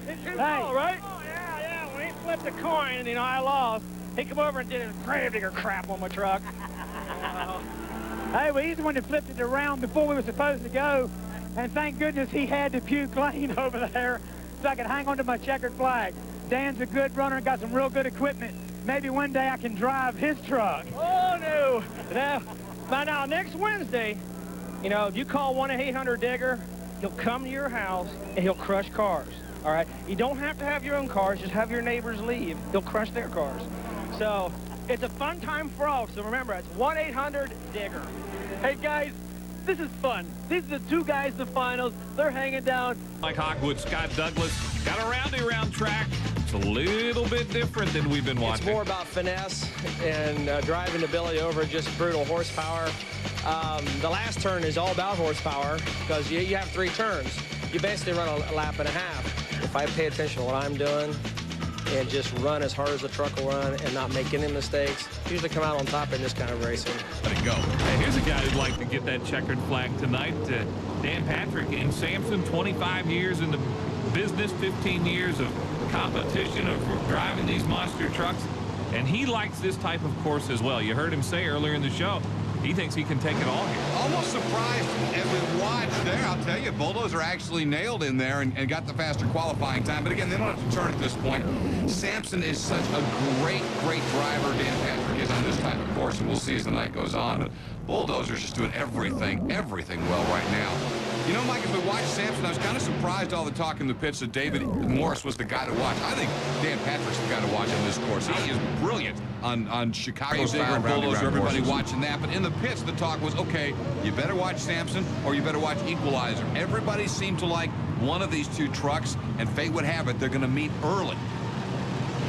It's his ball, right? Oh, yeah, we ain't flipped a coin, and, I lost. He come over and did a gravedigger crap on my truck. Hey, well, he's the one that flipped it around before we were supposed to go. And thank goodness he had the puke lane over there so I could hang on to my checkered flag. Dan's a good runner and got some real good equipment. Maybe one day I can drive his truck. Oh, no. By now, next Wednesday, if you call 1-800-DIGGER, he'll come to your house and he'll crush cars, all right? You don't have to have your own cars. Just have your neighbors leave. He'll crush their cars. So it's a fun time for all. So remember, it's 1-800-DIGGER. Hey, guys, this is fun. These are the two guys in the finals. They're hanging down. Mike Hawkwood, Scott Douglas, got a round track. It's a little bit different than we've been watching. It's more about finesse and driving ability over just brutal horsepower. The last turn is all about horsepower because you have 3 turns. You basically run a lap and a half. If I pay attention to what I'm doing and just run as hard as the truck will run and not make any mistakes, usually come out on top in this kind of racing. Let it go. Hey, here's a guy who'd like to get that checkered flag tonight. Dan Patrick in Samson, 25 years in the business, 15 years of competition of driving these monster trucks, and he likes this type of course as well. You heard him say earlier in the show he thinks he can take it all here. Almost surprised as we watched there. I'll tell you, Bulldozer actually nailed in there and got the faster qualifying time. But again, they don't have to turn at this point. Samson is such a great driver. Dan Patrick is on this type of course, and we'll see as the night goes on. But Bulldozer's just doing everything well right now. Mike, as we watch Samson, I was kind of surprised all the talk in the pits that David Morris was the guy to watch. I think Dan Patrick's the guy to watch on this course. He is brilliant on Chicago's and Bulldozer, everybody watching that. But in the pits, the talk was, okay, you better watch Samson or you better watch Equalizer. Everybody seemed to like one of these 2 trucks, and fate would have it, they're going to meet early.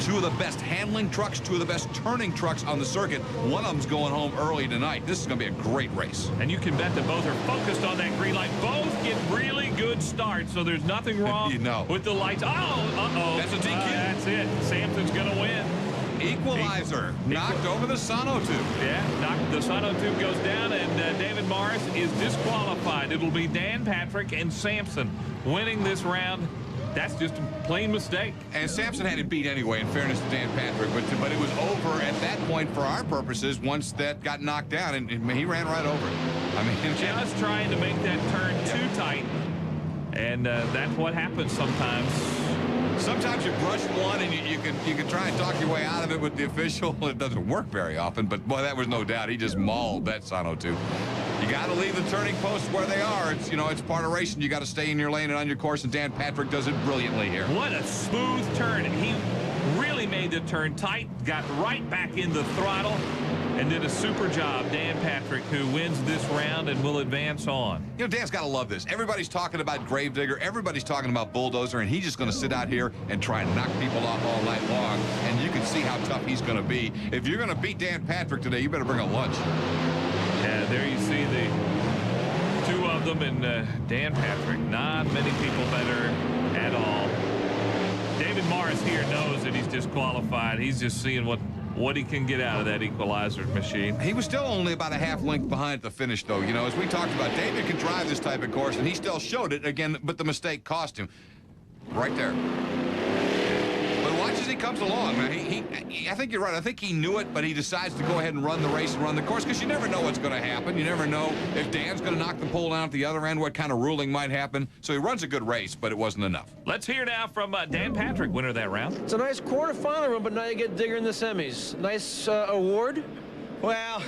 2 of the best handling trucks, 2 of the best turning trucks on the circuit. One of them's going home early tonight. This is going to be a great race. And you can bet that both are focused on that green light. Both get really good starts, so there's nothing wrong with the lights. Oh, that's a DQ. That's it. Samson's going to win. Equalizer knocked over the sonotube. Yeah, the sonotube goes down, and David Morris is disqualified. It'll be Dan Patrick and Samson winning this round. That's just a plain mistake. And Samson had it beat anyway, in fairness to Dan Patrick, but it was over at that point for our purposes once that got knocked down, and he ran right over it. I mean, just trying to make that turn too tight, and that's what happens sometimes. Sometimes you brush one and you can try and talk your way out of it with the official. It doesn't work very often, but boy, that was no doubt. He just mauled that sonotube. You got to leave the turning posts where they are. It's it's part of racing. You got to stay in your lane and on your course, and Dan Patrick does it brilliantly here. What a smooth turn, and he really made the turn tight, got right back in the throttle, and did a super job. Dan Patrick, who wins this round and will advance on. Dan's got to love this. Everybody's talking about Gravedigger. Everybody's talking about Bulldozer, and he's just going to sit out here and try and knock people off all night long, and you can see how tough he's going to be. If you're going to beat Dan Patrick today, you better bring a lunch. Yeah, there you see the 2 of them, and Dan Patrick, not many people better at all. David Morris here knows that he's disqualified. He's just seeing what he can get out of that Equalizer machine. He was still only about a half length behind at the finish, though. As we talked about, David can drive this type of course, and he still showed it again, but the mistake cost him. Right there. But watch as he comes along, man. I think you're right. I think he knew it, but he decides to go ahead and run the race and run the course, because you never know what's going to happen. You never know if Dan's going to knock the pole down at the other end, what kind of ruling might happen. So he runs a good race, but it wasn't enough. Let's hear now from Dan Patrick, winner of that round. It's a nice quarterfinal run, but now you get Digger in the semis. Nice award. Well,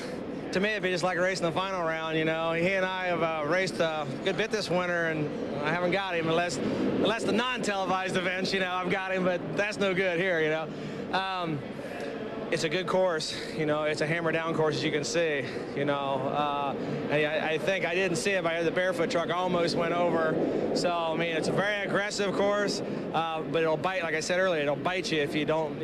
to me, it'd be just like racing the final round. He and I have raced a good bit this winter, and I haven't got him unless the non-televised events. I've got him, but that's no good here. It's a good course. It's a hammer-down course, as you can see. I think I didn't see it, but the barefoot truck almost went over. So, I mean, it's a very aggressive course, but it'll bite, like I said earlier, it'll bite you if you don't,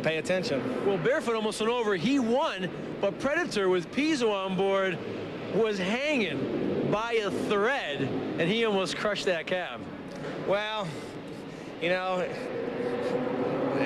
pay attention. Well, barefoot almost went over. He won, but Predator with Pizzo on board was hanging by a thread, and he almost crushed that cab. Well,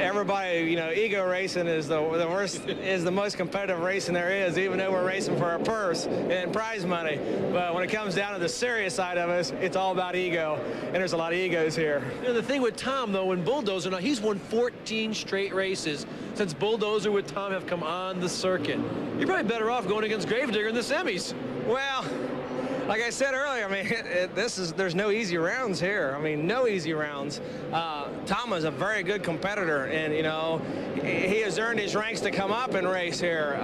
everybody, you know, ego racing is the worst, is the most competitive racing there is, even though we're racing for a purse and prize money. But when it comes down to the serious side of us, it's all about ego, and there's a lot of egos here. You know, the thing with Tom, though, when Bulldozer, now he's won 14 straight races since Bulldozer with Tom have come on the circuit. You're probably better off going against Gravedigger in the semis. Well, like I said earlier, I mean, there's no easy rounds here. I mean, no easy rounds. Tom is a very good competitor, and, you know, he has earned his ranks to come up and race here.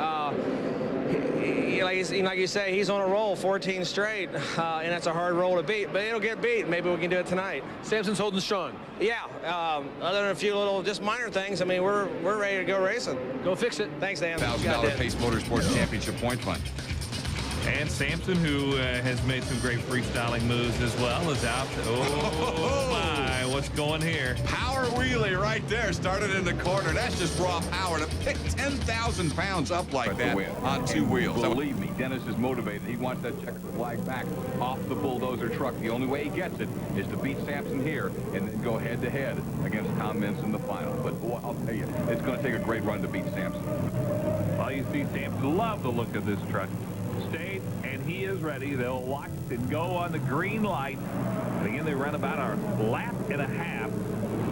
Like you say, he's on a roll, 14 straight, and that's a hard roll to beat, but it'll get beat. Maybe we can do it tonight. Samson's holding strong. Yeah, other than a few little, just minor things, I mean, we're ready to go racing. Go fix it. Thanks, Dan. $1,000 Pace Motorsports Championship point fund. And Samson, who has made some great freestyling moves as well, is out. Oh, my. What's going here? Power wheelie right there. Started in the corner. That's just raw power. To pick 10,000 pounds up like that on two wheels. Believe me, Dennis is motivated. He wants that checkered flag back off the Bulldozer truck. The only way he gets it is to beat Samson here and then go head-to-head against Tom Mintz in the final. But boy, I'll tell you, it's going to take a great run to beat Samson. Well, you see, Samson love the look of this truck. Stayed, and he is ready. They'll watch and go on the green light. And again, they run about a lap and a half.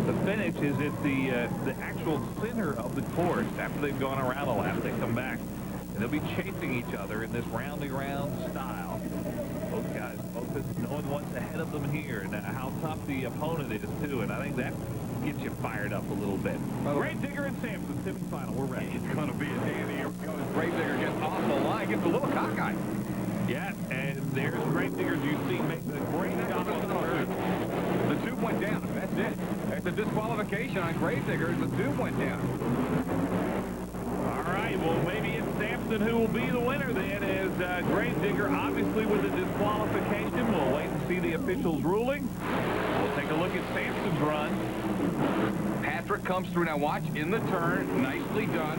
The finish is at the actual center of the course. After they've gone around a lap, they come back. And they'll be chasing each other in this rounding round style. Both guys focused, knowing what's ahead of them here and how tough the opponent is, too. And I think that gets you fired up a little bit. Gravedigger and Samson, semifinal. We're ready. It's going to be a dandy. Here we go. Gravedigger gets off the line, gets a little cockeyed. Yeah, and there's Gravedigger, you see, making a great job on the turn. The tube went down. That's it. That's a disqualification on Gravedigger. The tube went down. All right, well, maybe it's Samson who will be the winner then, as Gravedigger, obviously with a disqualification. We'll wait and see the officials' ruling. We'll take a look at Samson's run. Patrick comes through. Now watch, in the turn. Nicely done.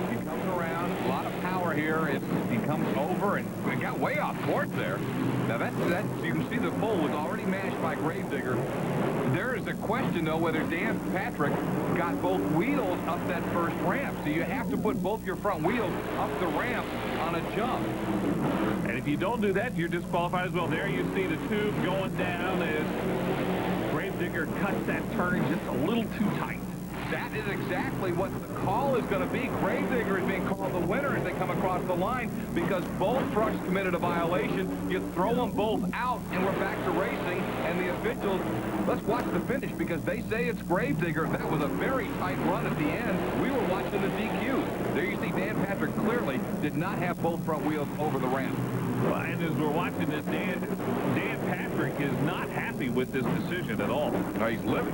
He comes around. A lot of power here. He comes over and got way off course there. Now that's you can see the pole was already mashed by Gravedigger. There is a question, though, whether Dan Patrick got both wheels up that first ramp. So you have to put both your front wheels up the ramp on a jump. And if you don't do that, you're disqualified as well. There you see the tube going down as Gravedigger cuts that turn just a little too tight. That is exactly what the call is going to be. Gravedigger is being called the winner as they come across the line because both trucks committed a violation. You throw them both out, and we're back to racing. And the officials, let's watch the finish because they say it's Gravedigger. That was a very tight run at the end. We were watching the DQ. There you see Dan Patrick clearly did not have both front wheels over the ramp. Well, and as we're watching this, Dan Patrick is not happy with this decision at all. No, he's living.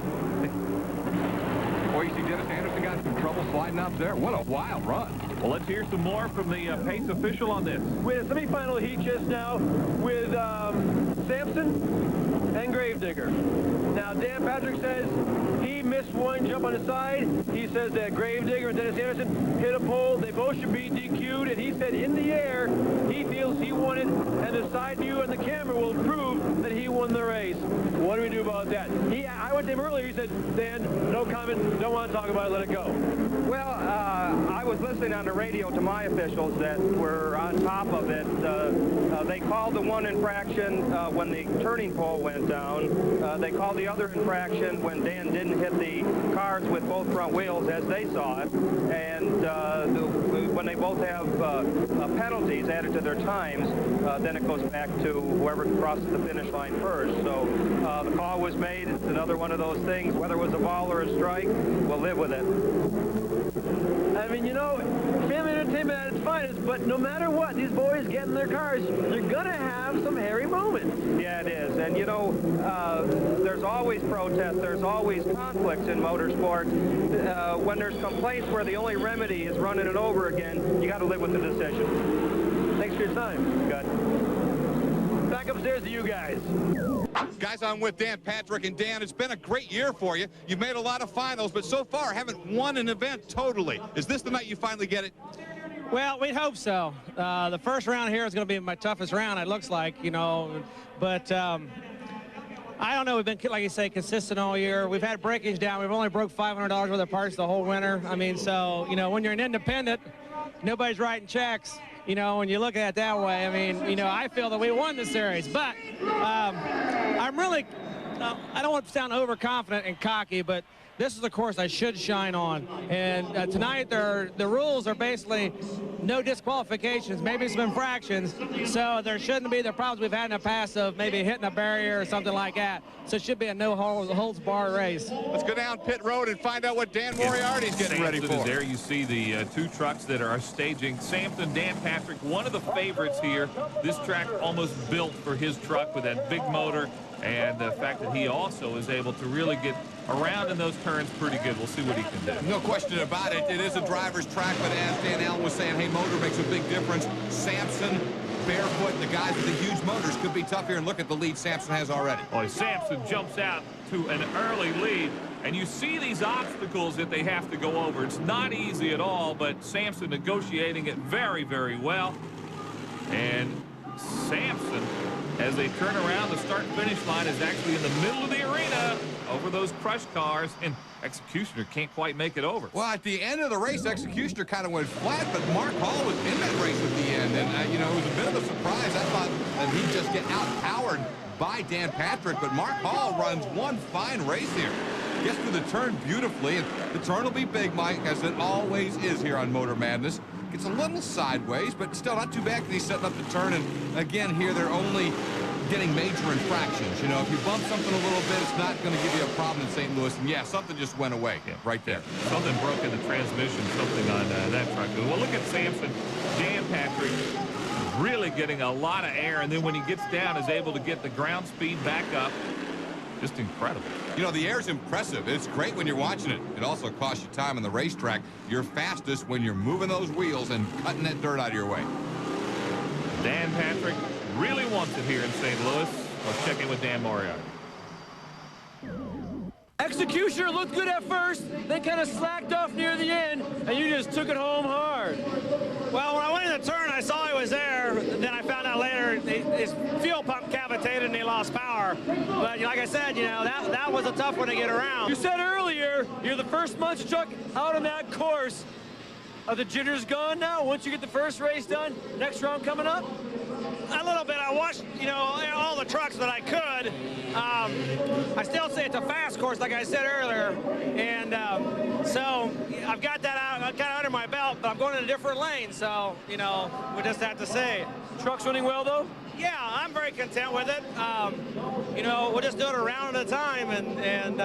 Boy, you see Dennis Anderson got some trouble sliding out there. What a wild run. Well, let's hear some more from the pace official on this. With a semifinal heat just now with Samson and Gravedigger. Now, Dan Patrick says he missed one jump on the side. He says that Gravedigger and Dennis Anderson hit a pole. They both should be DQ'd, and he said in the air he feels he won it, and the side view and the camera will prove that he won the race. What do we do about that? I went to him earlier. He said, Dan, no comment. Don't want to talk about it. Let it go. Well, I was listening on the radio to my officials that were on top of it. They called the one infraction when the turning pole went down. They called the other infraction when Dan didn't hit the cars with both front wheels as they saw it. And when they both have penalties added to their times, then it goes back to whoever crosses the finish line first. So the call was made. It's another one of those things. Whether it was a ball or a strike, we'll live with it. I mean, you know, family entertainment at its finest, but no matter what, these boys get in their cars, they're going to have some hairy moments. Yeah, it is. And, you know, there's always protests. There's always conflicts in motorsport. When there's complaints where the only remedy is running it over again, you got to live with the decision. Thanks for your time. Good. Back upstairs to you guys. Guys, I'm with Dan Patrick, and Dan, it's been a great year for you. You've made a lot of finals, but so far haven't won an event totally. Is this the night you finally get it? Well, we'd hope so. The first round here is going to be my toughest round, it looks like, you know. But I don't know. We've been, like you say, consistent all year. We've had breakage down. We've only broke $500 worth of parts the whole winter. I mean, so, you know, when you're an independent, nobody's writing checks. You know, when you look at it that way, I mean, you know, I feel that we won the series. But I'm really, I don't want to sound overconfident and cocky, but this is the course I should shine on. And tonight, the rules are basically no disqualifications, maybe some infractions. So there shouldn't be the problems we've had in the past of maybe hitting a barrier or something like that. So it should be a no-holds barred race. Let's go down pit road and find out what Dan Moriarty's getting ready for. Is there you see the two trucks that are staging. Samson, Dan Patrick, one of the favorites here. This track almost built for his truck with that big motor. And the fact that he also is able to really get around in those turns pretty good. We'll see what he can do. No question about it. It is a driver's track, but as Dan Allen was saying, hey, motor makes a big difference. Samson, barefoot, the guys with the huge motors could be tough here. And look at the lead Samson has already. Boy, Samson jumps out to an early lead. And you see these obstacles that they have to go over. It's not easy at all, but Samson negotiating it very, very well. And Samson, as they turn around, the start-finish line is actually in the middle of the arena over those crush cars, and Executioner can't quite make it over. Well, at the end of the race, Executioner kind of went flat, but Mark Hall was in that race at the end, and, you know, it was a bit of a surprise. I thought that he'd just get out-powered by Dan Patrick, but Mark Hall runs one fine race here. Gets through the turn beautifully, and the turn will be big, Mike, as it always is here on Motor Madness. It's a little sideways, but still not too bad because he's setting up the turn. And again, here they're only getting major infractions. You know, if you bump something a little bit, it's not going to give you a problem in St. Louis. And yeah, something just went away right there. Something broke in the transmission, something on that truck. Well, look at Samson. Dan Patrick really getting a lot of air, and then when he gets down, is able to get the ground speed back up. Just incredible. You know, the air's impressive. It's great when you're watching it. It also costs you time on the racetrack. You're fastest when you're moving those wheels and cutting that dirt out of your way. Dan Patrick really wants it here in St. Louis. Let's check in with Dan Moriarty. Executioner looked good at first, then kind of slacked off near the end, and you just took it home hard. Well, when I went in the turn, I saw he was there. Then I found out later his fuel pump cavitated and he lost power. But like I said, you know, that was a tough one to get around. You said earlier you're the first monster truck out on that course. Are the jitters gone now? Once you get the first race done, next round coming up? A little bit. I watched, you know, all the trucks that I could. I still say it's a fast course, like I said earlier. And so I've got that out, kind of under my belt, but I'm going in a different lane. So, you know, we just have to see. Truck's running well, though? Yeah, I'm very content with it. You know, we'll just do it a round at a time, and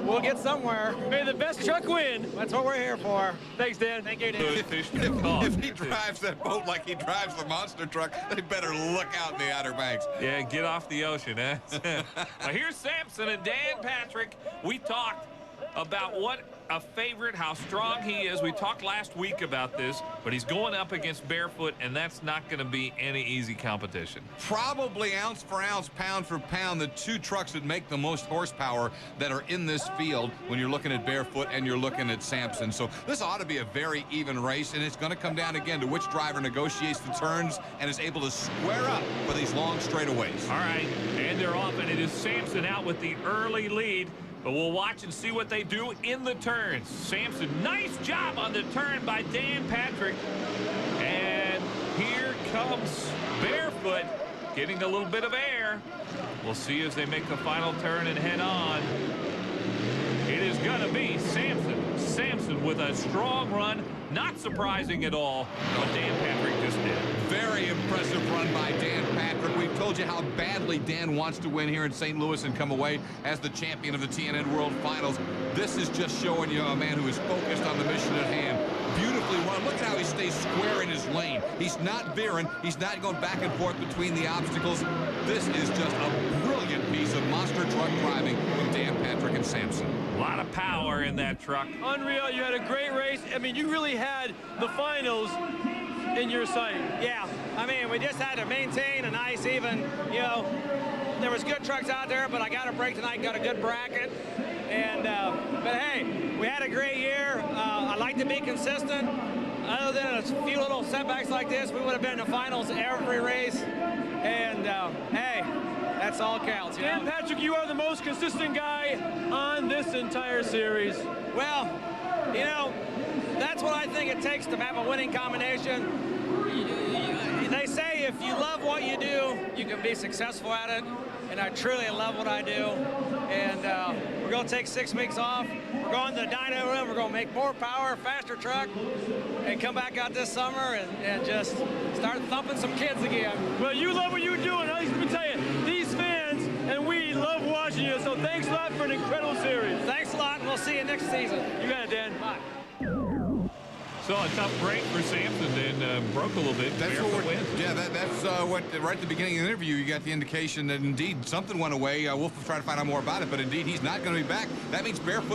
we'll get somewhere. May the best truck win. That's what we're here for. Thanks, Dan. Thank you, Dan. If he drives that boat like he drives the monster truck, they better look out in the Outer Banks. Yeah, get off the ocean, eh? Now here's Samson and Dan Patrick. We talked about what a favorite, how strong he is. We talked last week about this, but he's going up against Barefoot, and that's not going to be any easy competition. Probably ounce for ounce, pound for pound, the two trucks that make the most horsepower that are in this field when you're looking at Barefoot and you're looking at Samson. So this ought to be a very even race, and it's going to come down again to which driver negotiates the turns and is able to square up for these long straightaways. All right, and they're off, and it is Samson out with the early lead. But we'll watch and see what they do in the turns. Samson, nice job on the turn by Dan Patrick. And here comes Barefoot getting a little bit of air. We'll see as they make the final turn and head on. It is going to be Samson. Samson with a strong run. Not surprising at all what Dan Patrick just did. Very impressive run by Dan Patrick. We've told you how badly Dan wants to win here in St. Louis and come away as the champion of the TNN World Finals. This is just showing you a man who is focused on the mission at hand. Beautifully run. Look at how he stays square in his lane. He's not veering. He's not going back and forth between the obstacles. This is just a brilliant piece of monster truck driving with Dan Patrick and Samson. A lot of power in that truck. Unreal. You had a great race. I mean, you really had the finals in your sight. Yeah. I mean, we just had to maintain a nice even, you know, there was good trucks out there, but I got a break tonight, got a good bracket. And, but hey, we had a great year. I like to be consistent. Other than a few little setbacks like this, we would have been in the finals every race. And, hey, That's all counts. Dan Patrick, you are the most consistent guy on this entire series. Well, you know, that's what I think it takes to have a winning combination. They say if you love what you do, you can be successful at it. And I truly love what I do. And we're going to take 6 weeks off. We're going to the dyno room. We're going to make more power, faster truck, and come back out this summer and just start thumping some kids again. Well, you love what you're doing. Let me tell you, these fans and we love watching you. So thanks a lot for an incredible series. Thanks a lot, and we'll see you next season. You got it, Dan. Bye. So a tough break for Samson, and broke a little bit. That's what that's what right at the beginning of the interview, you got the indication that indeed something went away. We'll try to find out more about it, but indeed he's not going to be back. That means Barefoot